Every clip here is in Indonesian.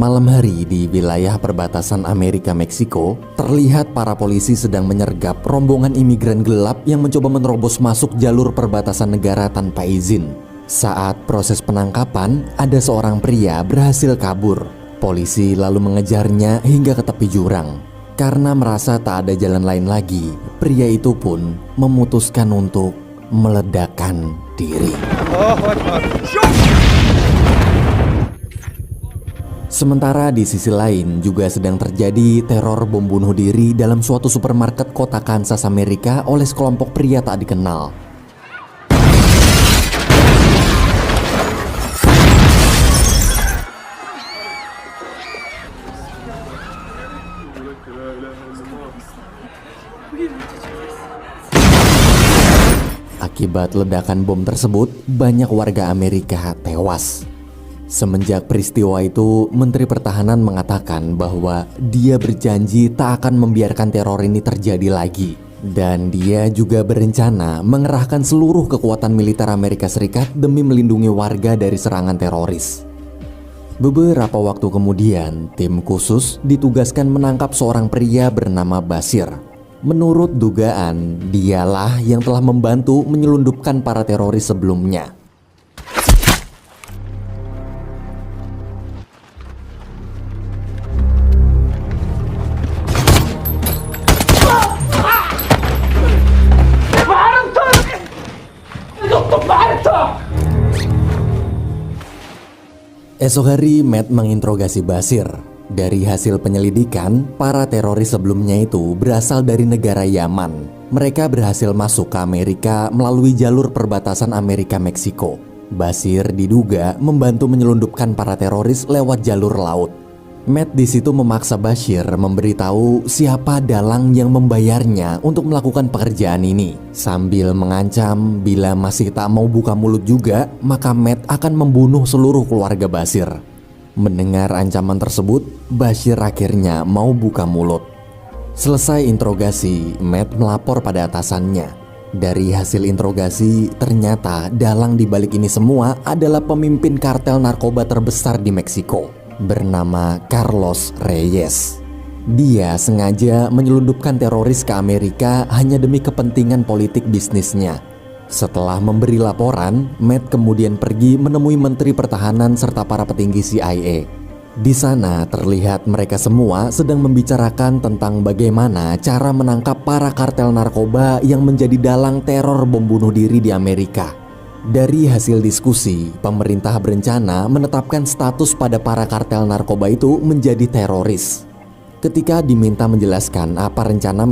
Malam hari di wilayah perbatasan Amerika-Meksiko, terlihat para polisi sedang menyergap rombongan imigran gelap yang mencoba menerobos masuk jalur perbatasan negara tanpa izin. Saat proses penangkapan, ada seorang pria berhasil kabur. Polisi lalu mengejarnya hingga ke tepi jurang. Karena merasa tak ada jalan lain lagi, pria itu pun memutuskan untuk meledakkan diri. Sementara di sisi lain juga sedang terjadi teror bom bunuh diri dalam suatu supermarket kota Kansas, Amerika oleh sekelompok pria tak dikenal. Akibat ledakan bom tersebut, banyak warga Amerika tewas. Semenjak peristiwa itu, Menteri Pertahanan mengatakan bahwa dia berjanji tak akan membiarkan teror ini terjadi lagi. Dan dia juga berencana mengerahkan seluruh kekuatan militer Amerika Serikat demi melindungi warga dari serangan teroris. Beberapa waktu kemudian, tim khusus ditugaskan menangkap seorang pria bernama Bashir. Menurut dugaan, dialah yang telah membantu menyelundupkan para teroris sebelumnya. Esok hari, Matt menginterogasi Bashir. Dari hasil penyelidikan, para teroris sebelumnya itu berasal dari negara Yaman. Mereka berhasil masuk ke Amerika melalui jalur perbatasan Amerika-Meksiko. Bashir diduga membantu menyelundupkan para teroris lewat jalur laut. Matt di situ memaksa Bashir memberitahu siapa dalang yang membayarnya untuk melakukan pekerjaan ini. Sambil mengancam bila masih tak mau buka mulut juga, maka Matt akan membunuh seluruh keluarga Bashir. Mendengar ancaman tersebut, Bashir akhirnya mau buka mulut. Selesai interogasi, Matt melapor pada atasannya. Dari hasil interogasi, ternyata dalang di balik ini semua adalah pemimpin kartel narkoba terbesar di Meksiko, bernama Carlos Reyes. Dia sengaja menyelundupkan teroris ke Amerika hanya demi kepentingan politik bisnisnya. Setelah memberi laporan, Matt kemudian pergi menemui Menteri Pertahanan serta para petinggi CIA. Di sana terlihat mereka semua sedang membicarakan tentang bagaimana cara menangkap para kartel narkoba yang menjadi dalang teror bom bunuh diri di Amerika. Dari hasil diskusi, pemerintah berencana menetapkan status pada para kartel narkoba itu menjadi teroris. Ketika diminta menjelaskan apa rencana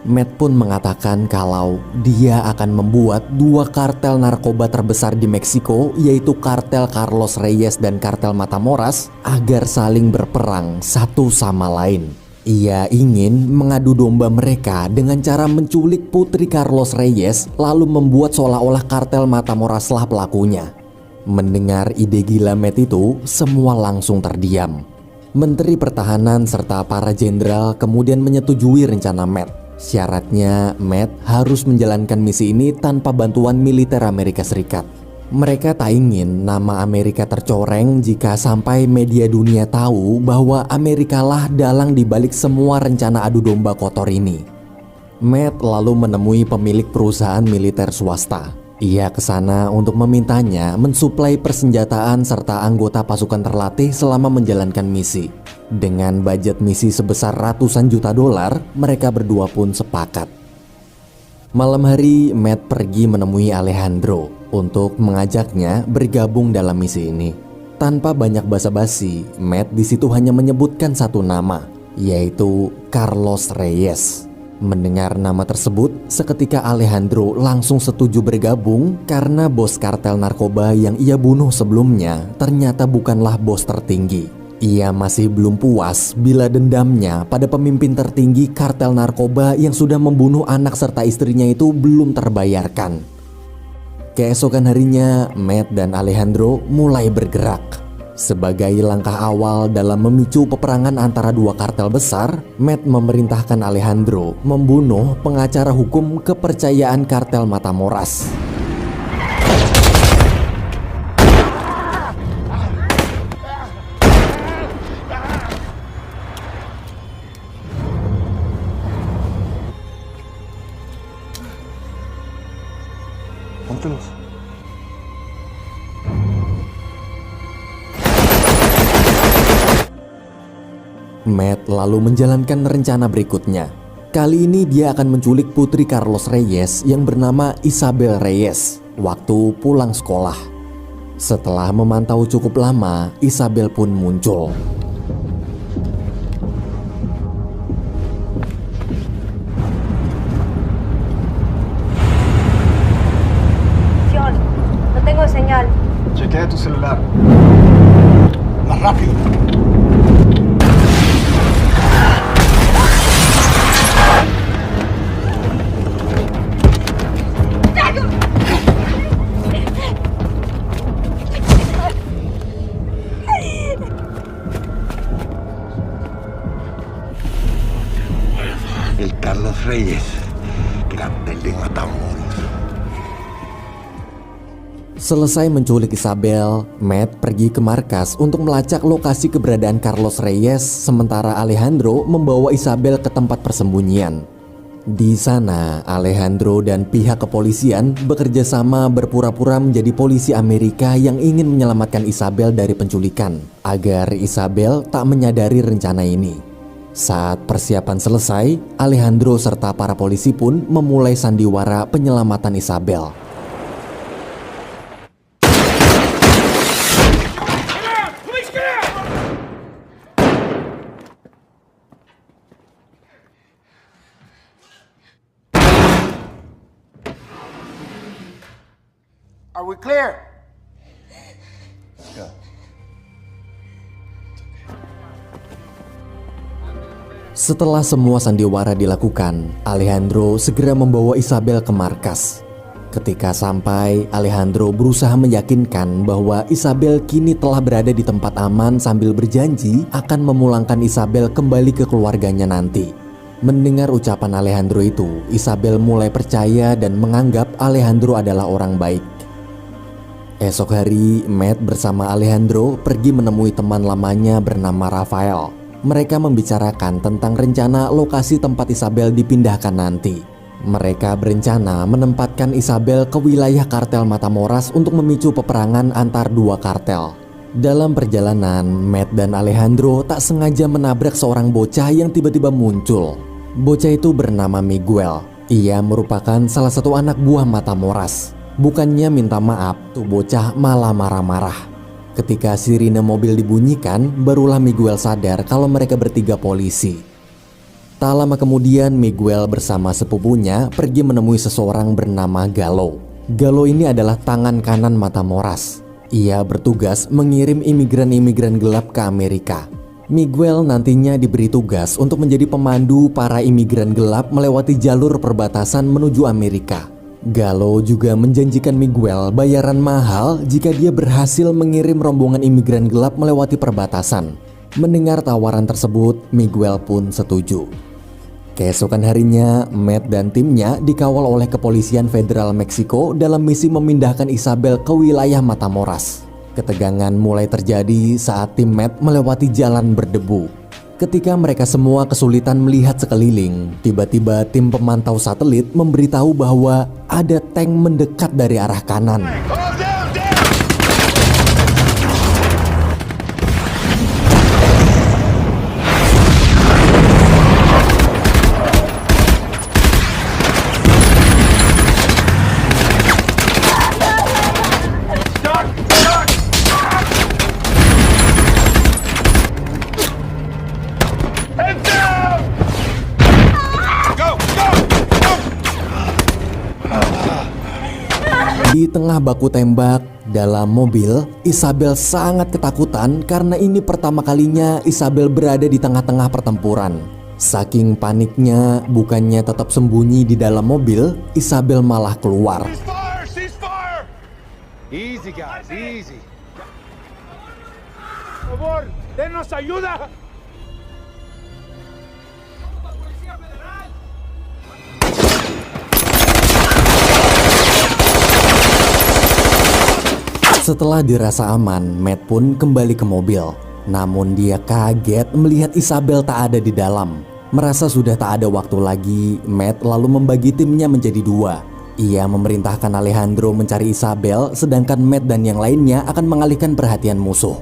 Matt pun mengatakan kalau dia akan membuat dua kartel narkoba terbesar di Meksiko, yaitu kartel Carlos Reyes dan kartel Matamoras, agar saling berperang satu sama lain. Ia ingin mengadu domba mereka dengan cara menculik putri Carlos Reyes lalu membuat seolah-olah kartel Matamoras-lah pelakunya. Mendengar ide gila Matt itu, semua langsung terdiam. Menteri Pertahanan serta para jenderal kemudian menyetujui rencana Matt. Syaratnya, Matt harus menjalankan misi ini tanpa bantuan militer Amerika Serikat. Mereka tak ingin nama Amerika tercoreng jika sampai media dunia tahu bahwa Amerika lah dalang dibalik semua rencana adu domba kotor ini. Matt lalu menemui pemilik perusahaan militer swasta. Ia ke sana untuk memintanya mensuplai persenjataan serta anggota pasukan terlatih selama menjalankan misi. Dengan budget misi sebesar ratusan juta dolar, mereka berdua pun sepakat. Malam hari, Matt pergi menemui Alejandro untuk mengajaknya bergabung dalam misi ini. Tanpa banyak basa-basi, Matt di situ hanya menyebutkan satu nama, yaitu Carlos Reyes. Mendengar nama tersebut, seketika Alejandro langsung setuju bergabung karena bos kartel narkoba yang ia bunuh sebelumnya ternyata bukanlah bos tertinggi. Ia masih belum puas bila dendamnya pada pemimpin tertinggi kartel narkoba yang sudah membunuh anak serta istrinya itu belum terbayarkan. Keesokan harinya, Matt dan Alejandro mulai bergerak. Sebagai langkah awal dalam memicu peperangan antara dua kartel besar, Matt memerintahkan Alejandro membunuh pengacara hukum kepercayaan kartel Matamoras. Matt lalu menjalankan rencana berikutnya. Kali ini dia akan menculik putri Carlos Reyes yang bernama Isabel Reyes waktu pulang sekolah. Setelah memantau cukup lama, Isabel pun muncul. No tengo señal. Chequea tu celular. Más rápido. El Carlos Reyes, cartel de Matamoros. Selesai menculik Isabel, Matt pergi ke markas untuk melacak lokasi keberadaan Carlos Reyes, sementara Alejandro membawa Isabel ke tempat persembunyian. Di sana, Alejandro dan pihak kepolisian bekerja sama berpura-pura menjadi polisi Amerika yang ingin menyelamatkan Isabel dari penculikan, agar Isabel tak menyadari rencana ini. Saat persiapan selesai, Alejandro serta para polisi pun memulai sandiwara penyelamatan Isabel. Are we clear? Let's go. Setelah semua sandiwara dilakukan, Alejandro segera membawa Isabel ke markas. Ketika sampai, Alejandro berusaha meyakinkan bahwa Isabel kini telah berada di tempat aman sambil berjanji akan memulangkan Isabel kembali ke keluarganya nanti. Mendengar ucapan Alejandro itu, Isabel mulai percaya dan menganggap Alejandro adalah orang baik. Esok hari, Matt bersama Alejandro pergi menemui teman lamanya bernama Rafael. Mereka membicarakan tentang rencana lokasi tempat Isabel dipindahkan nanti. Mereka berencana menempatkan Isabel ke wilayah kartel Matamoras untuk memicu peperangan antar dua kartel. Dalam perjalanan, Matt dan Alejandro tak sengaja menabrak seorang bocah yang tiba-tiba muncul. Bocah itu bernama Miguel. Ia merupakan salah satu anak buah Matamoras. Bukannya minta maaf, tuh bocah malah marah-marah. Ketika sirine mobil dibunyikan, barulah Miguel sadar kalau mereka bertiga polisi. Tak lama kemudian, Miguel bersama sepupunya pergi menemui seseorang bernama Galo. Galo ini adalah tangan kanan Matamoras. Ia bertugas mengirim imigran-imigran gelap ke Amerika. Miguel nantinya diberi tugas untuk menjadi pemandu para imigran gelap melewati jalur perbatasan menuju Amerika. Galo juga menjanjikan Miguel bayaran mahal jika dia berhasil mengirim rombongan imigran gelap melewati perbatasan. Mendengar tawaran tersebut, Miguel pun setuju. Keesokan harinya, Matt dan timnya dikawal oleh kepolisian federal Meksiko dalam misi memindahkan Isabel ke wilayah Matamoras. Ketegangan mulai terjadi saat tim Matt melewati jalan berdebu. Ketika mereka semua kesulitan melihat sekeliling, tiba-tiba tim pemantau satelit memberitahu bahwa ada tank mendekat dari arah kanan. Di tengah baku tembak dalam mobil, Isabel sangat ketakutan karena ini pertama kalinya Isabel berada di tengah-tengah pertempuran. Saking paniknya, bukannya tetap sembunyi di dalam mobil, Isabel malah keluar. Ceasefire! Easy guys, easy. Por favor, denos ayuda. Setelah dirasa aman, Matt pun kembali ke mobil. Namun dia kaget melihat Isabel tak ada di dalam. Merasa sudah tak ada waktu lagi, Matt lalu membagi timnya menjadi dua. Ia memerintahkan Alejandro mencari Isabel, sedangkan Matt dan yang lainnya akan mengalihkan perhatian musuh.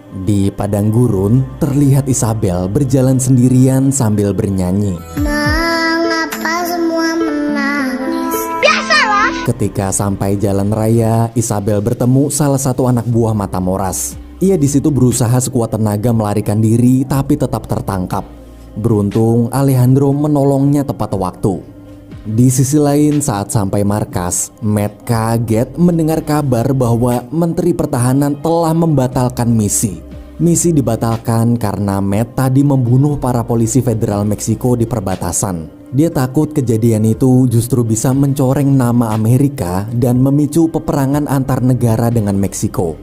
Di padang gurun, terlihat Isabel berjalan sendirian sambil bernyanyi. Mengapa semua menangis? Biasalah. Ketika sampai jalan raya, Isabel bertemu salah satu anak buah Matamoras. Ia di situ berusaha sekuat tenaga melarikan diri tapi tetap tertangkap. Beruntung Alejandro menolongnya tepat waktu. Di sisi lain, saat sampai markas, Matt kaget mendengar kabar bahwa Menteri Pertahanan telah membatalkan misi. Misi dibatalkan karena Matt tadi membunuh para polisi federal Meksiko di perbatasan. Dia takut kejadian itu justru bisa mencoreng nama Amerika dan memicu peperangan antar negara dengan Meksiko.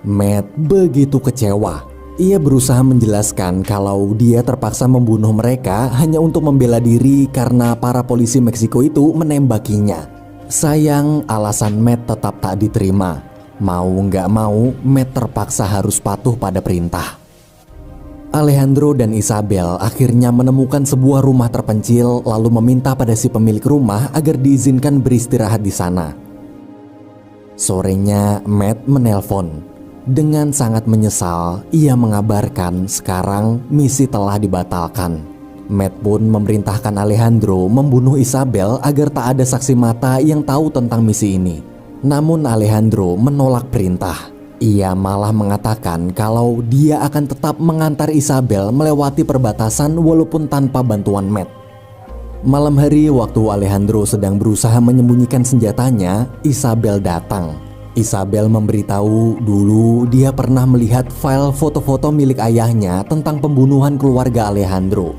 Matt begitu kecewa. Ia berusaha menjelaskan kalau dia terpaksa membunuh mereka hanya untuk membela diri karena para polisi Meksiko itu menembakinya. Sayang, alasan Matt tetap tak diterima. Mau nggak mau, Matt terpaksa harus patuh pada perintah. Alejandro dan Isabel akhirnya menemukan sebuah rumah terpencil lalu meminta pada si pemilik rumah agar diizinkan beristirahat di sana. Sorenya, Matt menelpon. Dengan sangat menyesal, ia mengabarkan sekarang misi telah dibatalkan. Matt pun memerintahkan Alejandro membunuh Isabel agar tak ada saksi mata yang tahu tentang misi ini. Namun Alejandro menolak perintah. Ia malah mengatakan kalau dia akan tetap mengantar Isabel melewati perbatasan walaupun tanpa bantuan Matt. Malam hari waktu Alejandro sedang berusaha menyembunyikan senjatanya, Isabel datang. Isabel memberitahu dulu dia pernah melihat file foto-foto milik ayahnya tentang pembunuhan keluarga Alejandro.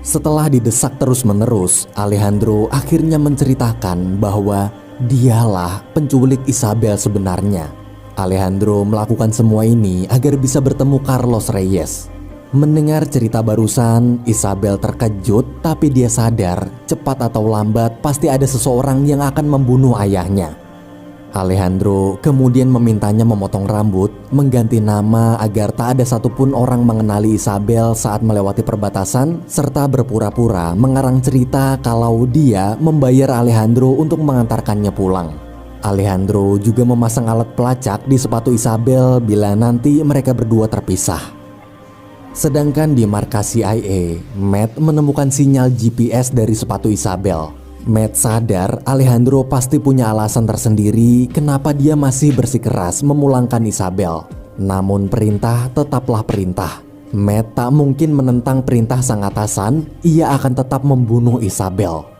Setelah didesak terus-menerus, Alejandro akhirnya menceritakan bahwa dialah penculik Isabel sebenarnya. Alejandro melakukan semua ini agar bisa bertemu Carlos Reyes. Mendengar cerita barusan, Isabel terkejut tapi dia sadar cepat atau lambat pasti ada seseorang yang akan membunuh ayahnya. Alejandro kemudian memintanya memotong rambut, mengganti nama agar tak ada satupun orang mengenali Isabel saat melewati perbatasan, serta berpura-pura mengarang cerita kalau dia membayar Alejandro untuk mengantarkannya pulang. Alejandro juga memasang alat pelacak di sepatu Isabel bila nanti mereka berdua terpisah. Sedangkan di markas CIA, Matt menemukan sinyal GPS dari sepatu Isabel. Matt sadar Alejandro pasti punya alasan tersendiri kenapa dia masih bersikeras memulangkan Isabel. Namun perintah tetaplah perintah. Matt tak mungkin menentang perintah sang atasan, ia akan tetap membunuh Isabel.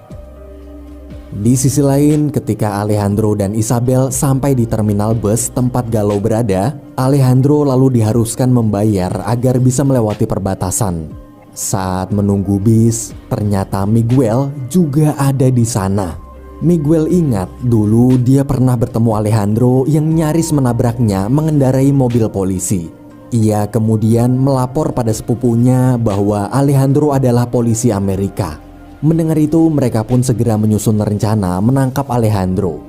Di sisi lain, ketika Alejandro dan Isabel sampai di terminal bus tempat Gallo berada, Alejandro lalu diharuskan membayar agar bisa melewati perbatasan. Saat menunggu bis, ternyata Miguel juga ada di sana. Miguel ingat dulu dia pernah bertemu Alejandro yang nyaris menabraknya mengendarai mobil polisi. Ia kemudian melapor pada sepupunya bahwa Alejandro adalah polisi Amerika. Mendengar itu, mereka pun segera menyusun rencana menangkap Alejandro.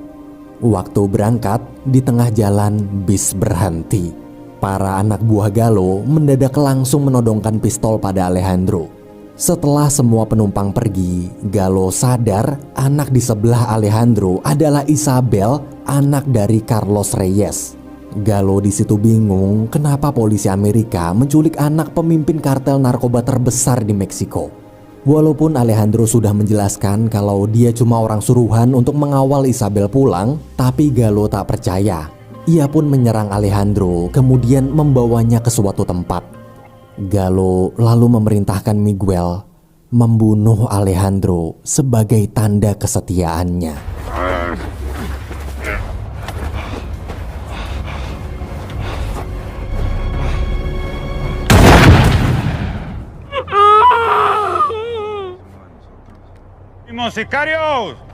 Waktu berangkat, di tengah jalan bis berhenti. Para anak buah Gallo mendadak langsung menodongkan pistol pada Alejandro. Setelah semua penumpang pergi, Gallo sadar anak di sebelah Alejandro adalah Isabel, anak dari Carlos Reyes. Gallo di situ bingung kenapa polisi Amerika menculik anak pemimpin kartel narkoba terbesar di Meksiko. Walaupun Alejandro sudah menjelaskan kalau dia cuma orang suruhan untuk mengawal Isabel pulang, tapi Gallo tak percaya. Ia pun menyerang Alejandro, kemudian membawanya ke suatu tempat. Gallo lalu memerintahkan Miguel membunuh Alejandro sebagai tanda kesetiaannya. ¡Sicarios!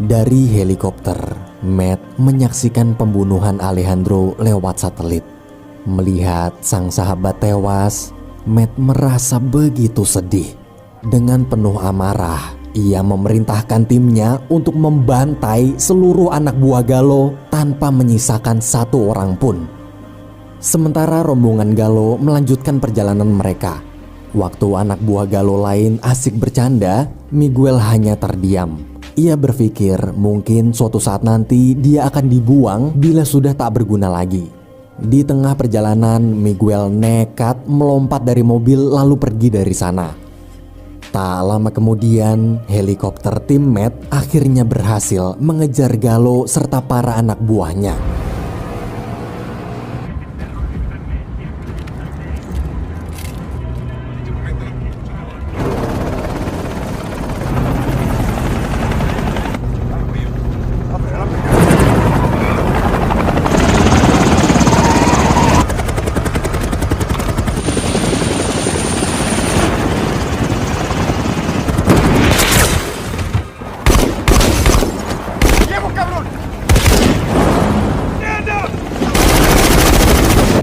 Dari helikopter, Matt menyaksikan pembunuhan Alejandro lewat satelit. Melihat sang sahabat tewas, Matt merasa begitu sedih. Dengan penuh amarah, ia memerintahkan timnya untuk membantai seluruh anak buah Gallo tanpa menyisakan satu orang pun. Sementara rombongan Gallo melanjutkan perjalanan mereka. Waktu anak buah Gallo lain asik bercanda, Miguel hanya terdiam. Ia berpikir mungkin suatu saat nanti dia akan dibuang bila sudah tak berguna lagi. Di tengah perjalanan, Miguel nekat melompat dari mobil lalu pergi dari sana. Tak lama kemudian, helikopter tim Matt akhirnya berhasil mengejar Gallo serta para anak buahnya.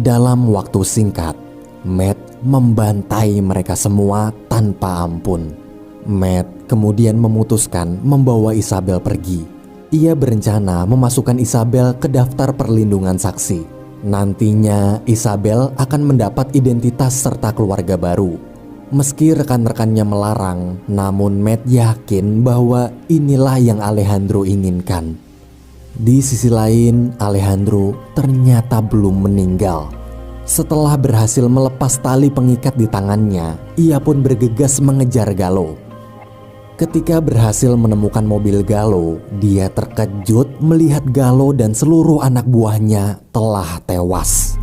Dalam waktu singkat, Matt membantai mereka semua tanpa ampun. Matt kemudian memutuskan membawa Isabel pergi. Ia berencana memasukkan Isabel ke daftar perlindungan saksi. Nantinya Isabel akan mendapat identitas serta keluarga baru. Meski rekan-rekannya melarang, namun Matt yakin bahwa inilah yang Alejandro inginkan. Di sisi lain, Alejandro ternyata belum meninggal. Setelah berhasil melepas tali pengikat di tangannya, ia pun bergegas mengejar Gallo. Ketika berhasil menemukan mobil Gallo, dia terkejut melihat Gallo dan seluruh anak buahnya telah tewas.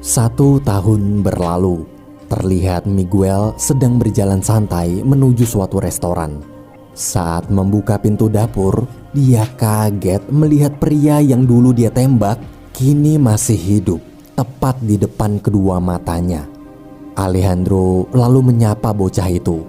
Satu tahun berlalu, terlihat Miguel sedang berjalan santai menuju suatu restoran. Saat membuka pintu dapur, dia kaget melihat pria yang dulu dia tembak kini masih hidup tepat di depan kedua matanya. Alejandro lalu menyapa bocah itu,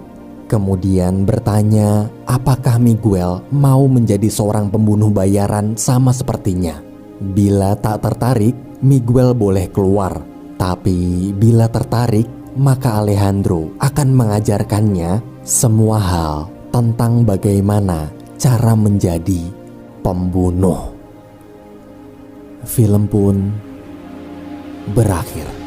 kemudian bertanya apakah Miguel mau menjadi seorang pembunuh bayaran sama sepertinya. Bila tak tertarik, Miguel boleh keluar. Tapi bila tertarik, maka Alejandro akan mengajarkannya semua hal tentang bagaimana cara menjadi pembunuh. Film pun berakhir.